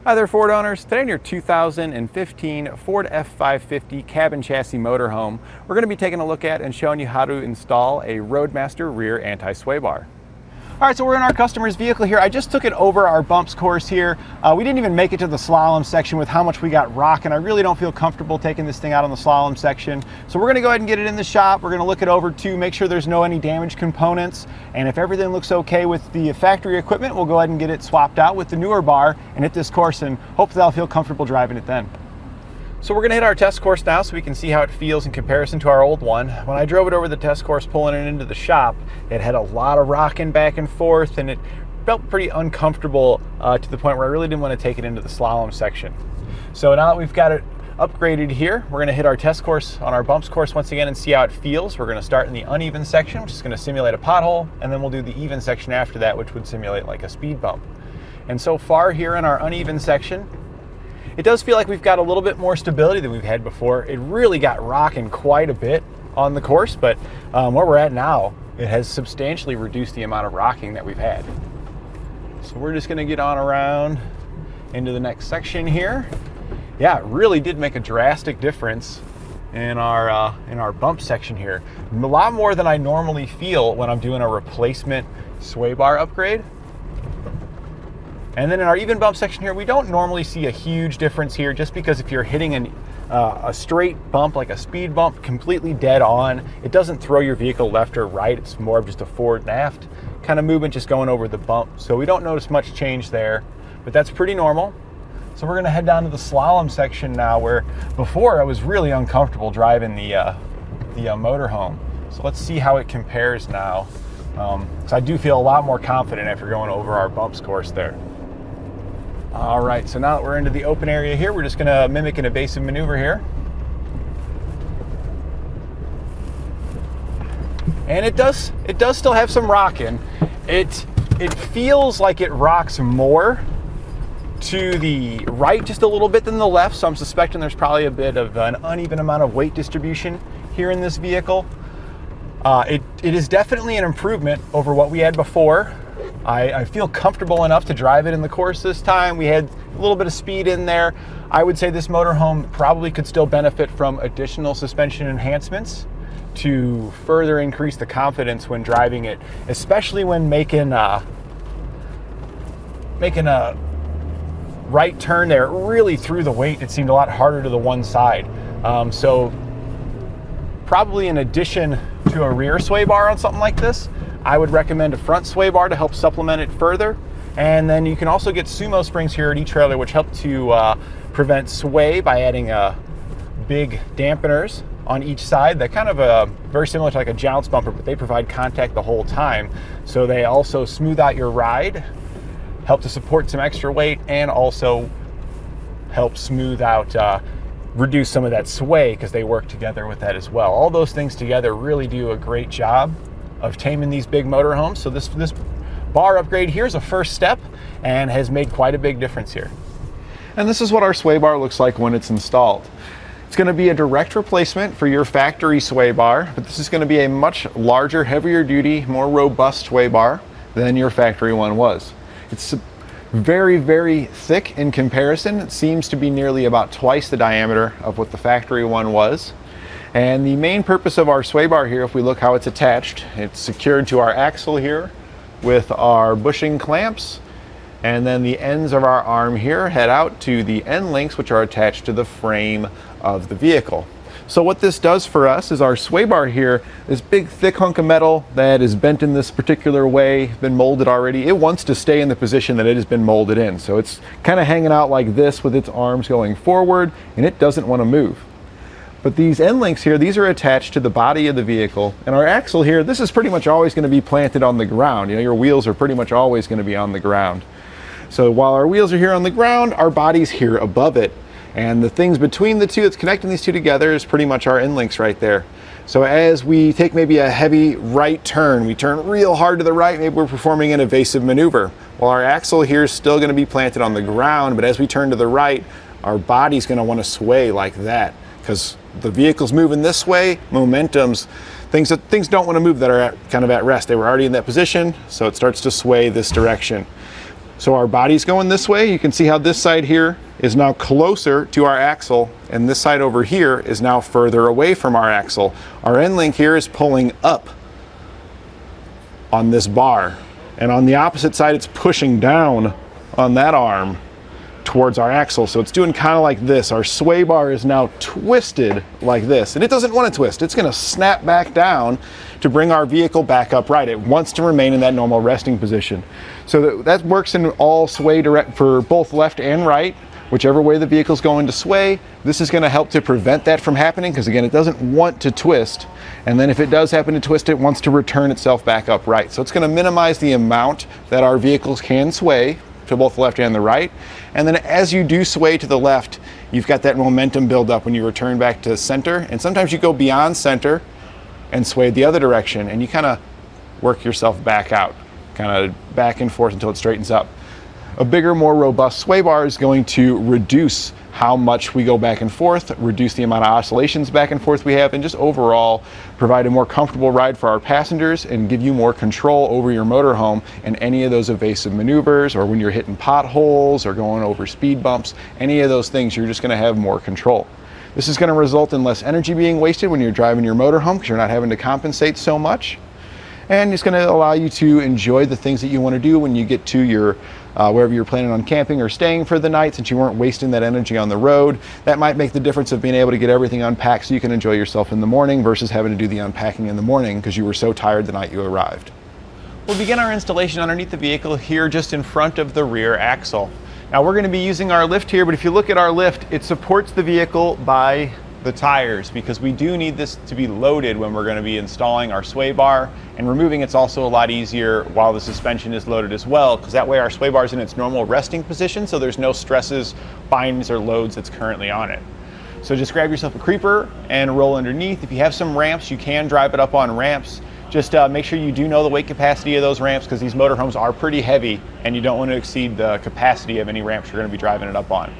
Hi there, Ford owners. Today in your 2015 Ford F-550 cabin chassis motorhome, we're going to be taking a look at and showing you how to install a Roadmaster Rear Anti-Sway Bar. All right, so we're in our customer's vehicle here. I just took it over our bumps course here. We didn't even make it to the slalom section with how much we got rocking. I really don't feel comfortable taking this thing out on the slalom section. So we're gonna go ahead and get it in the shop. We're gonna look it over to make sure there's any damaged components. And if everything looks okay with the factory equipment, we'll go ahead and get it swapped out with the newer bar and hit this course, and hopefully I'll feel comfortable driving it then. So we're gonna hit our test course now so we can see how it feels in comparison to our old one. When I drove it over the test course pulling it into the shop, it had a lot of rocking back and forth and it felt pretty uncomfortable to the point where I really didn't want to take it into the slalom section. So now that we've got it upgraded here, we're gonna hit our test course on our bumps course once again and see how it feels. We're gonna start in the uneven section, which is gonna simulate a pothole, and then we'll do the even section after that, which would simulate like a speed bump. And so far here in our uneven section, it does feel like we've got a little bit more stability than we've had before. It really got rocking quite a bit on the course, but where we're at now, it has substantially reduced the amount of rocking that we've had. So we're just gonna get on around into the next section here. Yeah, it really did make a drastic difference in our bump section here. A lot more than I normally feel when I'm doing a replacement sway bar upgrade. And then in our even bump section here, we don't normally see a huge difference here, just because if you're hitting a straight bump, like a speed bump, completely dead on, it doesn't throw your vehicle left or right. It's more of just a forward and aft kind of movement, just going over the bump. So we don't notice much change there, but that's pretty normal. So we're gonna head down to the slalom section now, where before I was really uncomfortable driving the motorhome. So let's see how it compares now. So I do feel a lot more confident after going over our bumps course there. All right, so now that we're into the open area here, we're just gonna mimic an evasive maneuver here. And it does still have some rocking. It feels like it rocks more to the right just a little bit than the left, so I'm suspecting there's probably a bit of an uneven amount of weight distribution here in this vehicle. It is definitely an improvement over what we had before. I feel comfortable enough to drive it in the course this time. We had a little bit of speed in there. I would say this motorhome probably could still benefit from additional suspension enhancements to further increase the confidence when driving it, especially when making a right turn there. Really through the weight, it seemed a lot harder to the one side. So probably in addition to a rear sway bar on something like this, I would recommend a front sway bar to help supplement it further. And then you can also get sumo springs here at etrailer, which help to prevent sway by adding big dampeners on each side. They're kind of very similar to like a jounce bumper, but they provide contact the whole time. So they also smooth out your ride, help to support some extra weight, and also help smooth out, reduce some of that sway, because they work together with that as well. All those things together really do a great job of taming these big motorhomes. So this bar upgrade here is a first step and has made quite a big difference here. And this is what our sway bar looks like when it's installed. It's gonna be a direct replacement for your factory sway bar, but this is gonna be a much larger, heavier duty, more robust sway bar than your factory one was. It's very, very thick in comparison. It seems to be nearly about twice the diameter of what the factory one was. And the main purpose of our sway bar here, if we look how it's attached, it's secured to our axle here with our bushing clamps, and then the ends of our arm here head out to the end links, which are attached to the frame of the vehicle. So what this does for us is our sway bar here, this big thick hunk of metal that is bent in this particular way, been molded already, it wants to stay in the position that it has been molded in. So it's kind of hanging out like this with its arms going forward, and it doesn't want to move. But these end links here, these are attached to the body of the vehicle. And our axle here, this is pretty much always going to be planted on the ground. You know, your wheels are pretty much always going to be on the ground. So while our wheels are here on the ground, our body's here above it. And the things between the two that's connecting these two together is pretty much our end links right there. So as we take maybe a heavy right turn, we turn real hard to the right, maybe we're performing an evasive maneuver. Well, our axle here is still going to be planted on the ground, but as we turn to the right, our body's going to want to sway like that, because the vehicle's moving this way, momentum's, things don't want to move that are kind of at rest. They were already in that position, so it starts to sway this direction. So our body's going this way. You can see how this side here is now closer to our axle, and this side over here is now further away from our axle. Our end link here is pulling up on this bar, and on the opposite side it's pushing down on that arm towards our axle. So it's doing kind of like this. Our sway bar is now twisted like this, and it doesn't want to twist. It's going to snap back down to bring our vehicle back upright. It wants to remain in that normal resting position. So that works in all sway direct for both left and right. Whichever way the vehicle's going to sway, this is going to help to prevent that from happening, because again, it doesn't want to twist. And then if it does happen to twist, it wants to return itself back upright. So it's going to minimize the amount that our vehicles can sway to both the left and the right. And then as you do sway to the left, you've got that momentum build up when you return back to center. And sometimes you go beyond center and sway the other direction, and you kind of work yourself back out, kind of back and forth until it straightens up. A bigger, more robust sway bar is going to reduce how much we go back and forth, reduce the amount of oscillations back and forth we have, and just overall provide a more comfortable ride for our passengers and give you more control over your motorhome and any of those evasive maneuvers, or when you're hitting potholes or going over speed bumps, any of those things, you're just going to have more control. This is going to result in less energy being wasted when you're driving your motorhome, because you're not having to compensate so much. And it's going to allow you to enjoy the things that you want to do when you get to your wherever you're planning on camping or staying for the night, since you weren't wasting that energy on the road. That might make the difference of being able to get everything unpacked so you can enjoy yourself in the morning versus having to do the unpacking in the morning because you were so tired the night you arrived. We'll begin our installation underneath the vehicle here just in front of the rear axle. Now we're going to be using our lift here, but if you look at our lift, it supports the vehicle by the tires, because we do need this to be loaded when we're going to be installing our sway bar, and removing it's also a lot easier while the suspension is loaded as well, because that way our sway bar is in its normal resting position, so there's no stresses, bindings, or loads that's currently on it. So just grab yourself a creeper and roll underneath. If you have some ramps, you can drive it up on ramps. Just make sure you do know the weight capacity of those ramps, because these motorhomes are pretty heavy and you don't want to exceed the capacity of any ramps you're going to be driving it up on.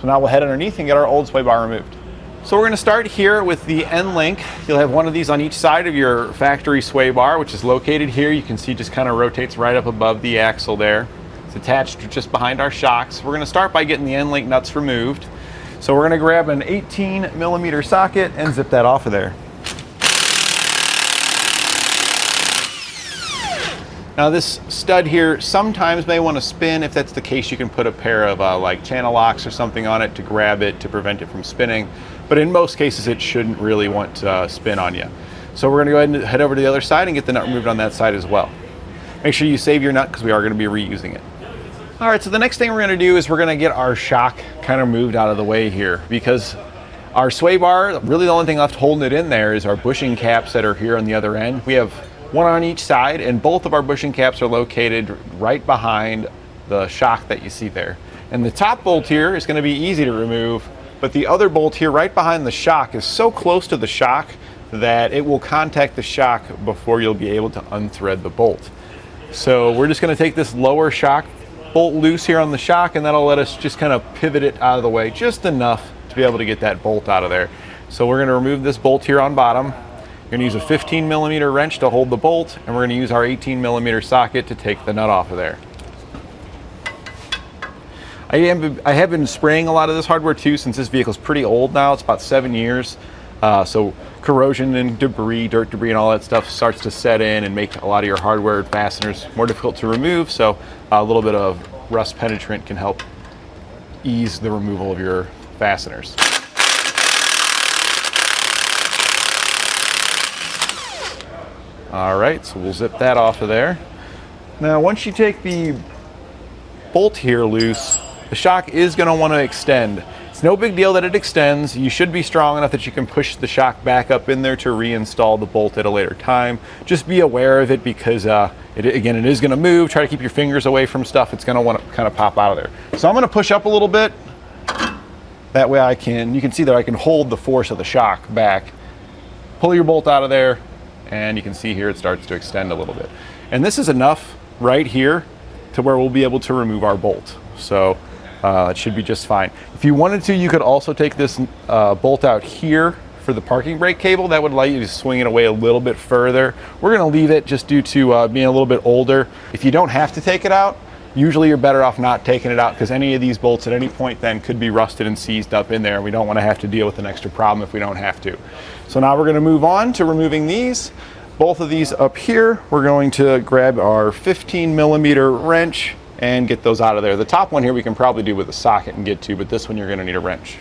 So now we'll head underneath and get our old sway bar removed. So we're going to start here with the end link. You'll have one of these on each side of your factory sway bar, which is located here. You can see just kind of rotates right up above the axle there. It's attached just behind our shocks. We're going to start by getting the end link nuts removed. So we're going to grab an 18mm socket and zip that off of there. Now this stud here sometimes may want to spin. If that's the case, you can put a pair of like channel locks or something on it to grab it to prevent it from spinning. But in most cases, it shouldn't really want to spin on you. So we're going to go ahead and head over to the other side and get the nut removed on that side as well. Make sure you save your nut, because we are going to be reusing it. All right, so the next thing we're going to do is we're going to get our shock kind of moved out of the way here, because our sway bar, really the only thing left holding it in there is our bushing caps that are here on the other end. We have one on each side, and both of our bushing caps are located right behind the shock that you see there. And the top bolt here is going to be easy to remove, but the other bolt here right behind the shock is so close to the shock that it will contact the shock before you'll be able to unthread the bolt. So we're just going to take this lower shock bolt loose here on the shock, and that'll let us just kind of pivot it out of the way just enough to be able to get that bolt out of there. So we're going to remove this bolt here on bottom. We're going to use a 15mm wrench to hold the bolt, and we're going to use our 18mm socket to take the nut off of there. I have been spraying a lot of this hardware too, since this vehicle is pretty old now. It's about 7 years. So corrosion and debris, dirt debris and all that stuff starts to set in and make a lot of your hardware and fasteners more difficult to remove. So a little bit of rust penetrant can help ease the removal of your fasteners. All right, so we'll zip that off of there. Now, once you take the bolt here loose, the shock is going to want to extend. It's no big deal that it extends. You should be strong enough that you can push the shock back up in there to reinstall the bolt at a later time. Just be aware of it, because it is going to move. Try to keep your fingers away from stuff. It's going to want to kind of pop out of there. So I'm going to push up a little bit. That way you can see that I can hold the force of the shock back. Pull your bolt out of there, and you can see here it starts to extend a little bit. And this is enough right here to where we'll be able to remove our bolt. So it should be just fine. If you wanted to, you could also take this bolt out here for the parking brake cable. That would allow you to swing it away a little bit further. We're going to leave it just due to being a little bit older. If you don't have to take it out, Usually you're better off not taking it out because any of these bolts at any point then could be rusted and seized up in there. We don't want to have to deal with an extra problem if we don't have to. So now we're going to move on to removing these. Both of these up here, we're going to grab our 15mm wrench and get those out of there. The top one here we can probably do with a socket and get to, but this one you're going to need a wrench.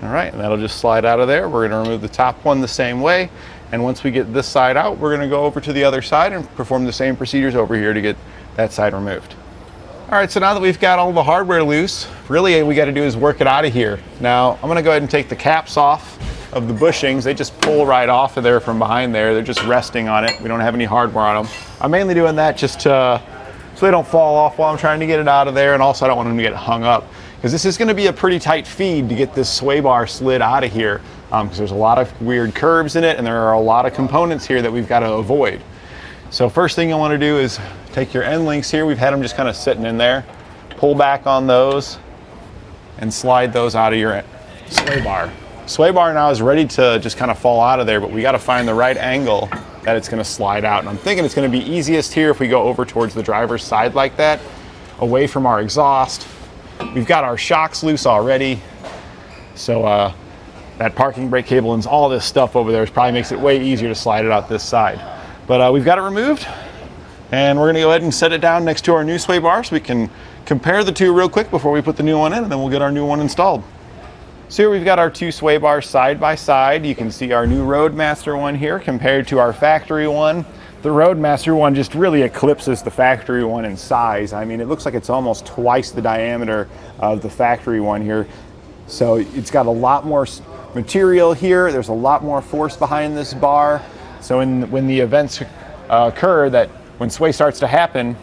All right, and that'll just slide out of there. We're going to remove the top one the same way. And once we get this side out, we're going to go over to the other side and perform the same procedures over here to get that side removed. All right, so now that we've got all the hardware loose, really all we got to do is work it out of here. Now, I'm going to go ahead and take the caps off of the bushings. They just pull right off of there from behind there. They're just resting on it. We don't have any hardware on them. I'm mainly doing that just to, so they don't fall off while I'm trying to get it out of there, and also I don't want them to get hung up, because this is going to be a pretty tight feed to get this sway bar slid out of here, because there's a lot of weird curves in it and there are a lot of components here that we've got to avoid. So first thing you want to do is take your end links here. We've had them just kind of sitting in there. Pull back on those and slide those out of your sway bar. Sway bar now is ready to just kind of fall out of there, but we got to find the right angle that it's going to slide out. And I'm thinking it's going to be easiest here if we go over towards the driver's side like that, away from our exhaust. We've got our shocks loose already. So that parking brake cable and all this stuff over there probably makes it way easier to slide it out this side. But we've got it removed, and we're going to go ahead and set it down next to our new sway bar so we can compare the two real quick before we put the new one in, and then we'll get our new one installed. So here we've got our two sway bars side by side. You can see our new Roadmaster one here compared to our factory one. The Roadmaster one just really eclipses the factory one in size. I mean, it looks like it's almost twice the diameter of the factory one here. So it's got a lot more material here. There's a lot more force behind this bar. So when the events occur, that when sway starts to happen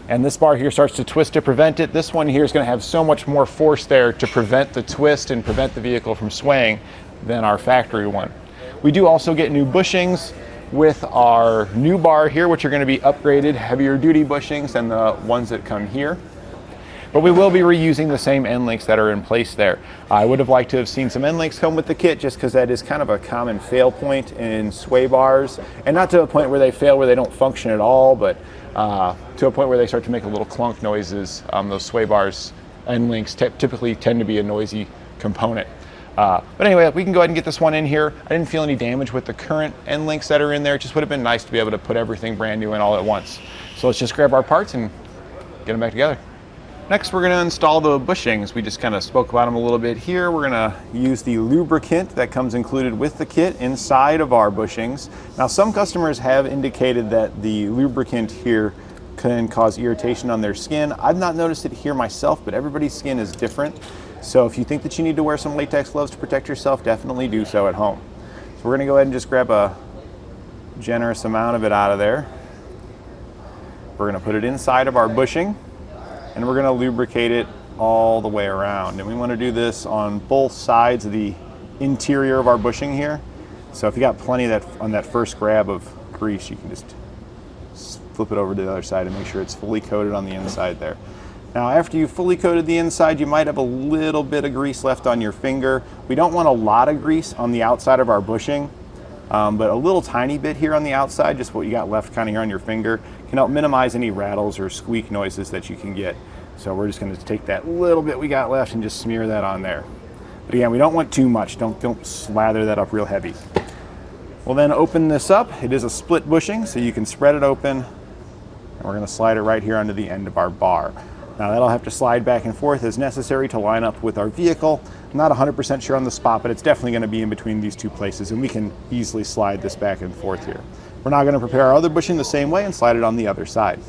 and this bar here starts to twist to prevent it, this one here is going to have so much more force there to prevent the twist and prevent the vehicle from swaying than our factory one. We do also get new bushings with our new bar here, which are going to be upgraded, heavier duty bushings than the ones that come here. But we will be reusing the same end links that are in place there. I would have liked to have seen some end links come with the kit, just because that is kind of a common fail point in sway bars, and not to a point where they fail where they don't function at all, but to a point where they start to make a little clunk noises. Those sway bars end links typically tend to be a noisy component. But anyway, we can go ahead and get this one in here. I didn't feel any damage with the current end links that are in there. It just would have been nice to be able to put everything brand new in all at once. So let's just grab our parts and get them back together. Next, we're going to install the bushings. We just kind of spoke about them a little bit here. We're going to use the lubricant that comes included with the kit inside of our bushings. Now, some customers have indicated that the lubricant here can cause irritation on their skin. I've not noticed it here myself, but everybody's skin is different. So if you think that you need to wear some latex gloves to protect yourself, definitely do so at home. So we're going to go ahead and just grab a generous amount of it out of there. We're going to put it inside of our bushing, and we're going to lubricate it all the way around. And we want to do this on both sides of the interior of our bushing here. So if you got plenty of that on that first grab of grease, you can just flip it over to the other side and make sure it's fully coated on the inside there. Now, after you've fully coated the inside, you might have a little bit of grease left on your finger. We don't want a lot of grease on the outside of our bushing, but a little tiny bit here on the outside, just what you got left kind of here on your finger, can help minimize any rattles or squeak noises that you can get. So we're just going to take that little bit we got left and just smear that on there. But again, we don't want too much. Don't slather that up real heavy. We'll then open this up. It is a split bushing, so you can spread it open, and we're going to slide it right here onto the end of our bar. Now that'll have to slide back and forth as necessary to line up with our vehicle. I'm not 100% sure on the spot, but it's definitely going to be in between these two places, and we can easily slide this back and forth here. We're now going to prepare our other bushing the same way and slide it on the other side.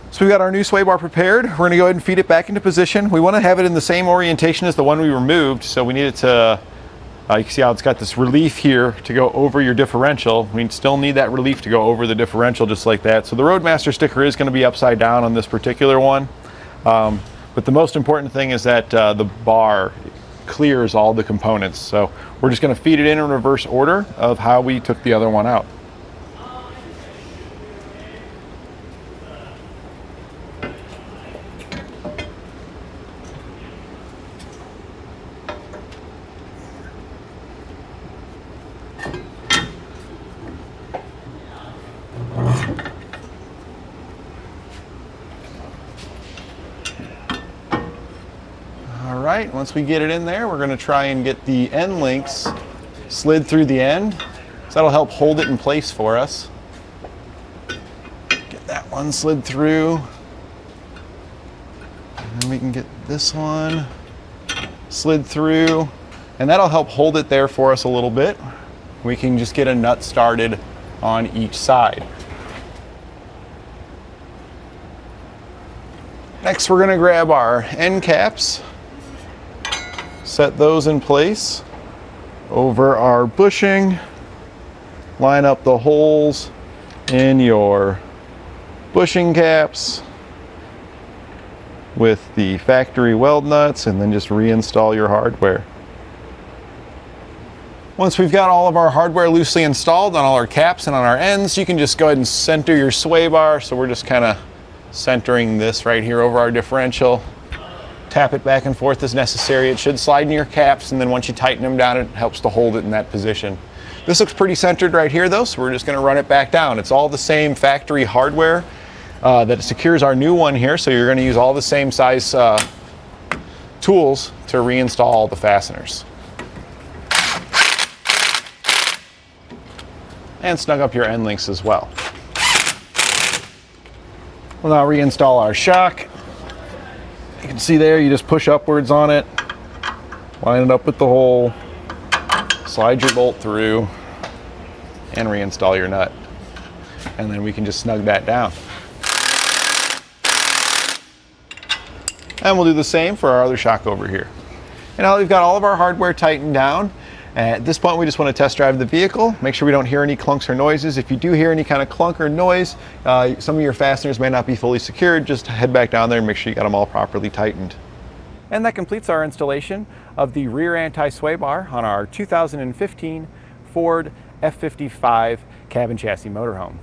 So we've got our new sway bar prepared. We're going to go ahead and feed it back into position. We want to have it in the same orientation as the one we removed, so we need it to, you can see how it's got this relief here to go over your differential. We still need that relief to go over the differential just like that. So the Roadmaster sticker is going to be upside down on this particular one. But the most important thing is that the bar clears all the components. So we're just going to feed it in reverse order of how we took the other one out. right, once we get it in there, we're going to try and get the end links slid through the end. So that'll help hold it in place for us. Get that one slid through. And then we can get this one slid through. And that'll help hold it there for us a little bit. We can just get a nut started on each side. Next, we're going to grab our end caps, set those in place over our bushing, line up the holes in your bushing caps with the factory weld nuts, and then just reinstall your hardware. Once we've got all of our hardware loosely installed on all our caps and on our ends, you can just go ahead and center your sway bar. So we're just kind of centering this right here over our differential. Tap it back and forth as necessary. It should slide in your caps, and then once you tighten them down, it helps to hold it in that position. This looks pretty centered right here though, so we're just going to run it back down. It's all the same factory hardware that secures our new one here, so you're going to use all the same size tools to reinstall all the fasteners. And snug up your end links as well. We'll now reinstall our shock. You can see there, you just push upwards on it, line it up with the hole, slide your bolt through, and reinstall your nut. And then we can just snug that down. And we'll do the same for our other shock over here. And now that we've got all of our hardware tightened down, at this point we just want to test drive the vehicle, make sure we don't hear any clunks or noises. If you do hear any kind of clunk or noise, some of your fasteners may not be fully secured, just head back down there and make sure you got them all properly tightened. And that completes our installation of the rear anti-sway bar on our 2015 Ford F-55 cab and chassis motorhome.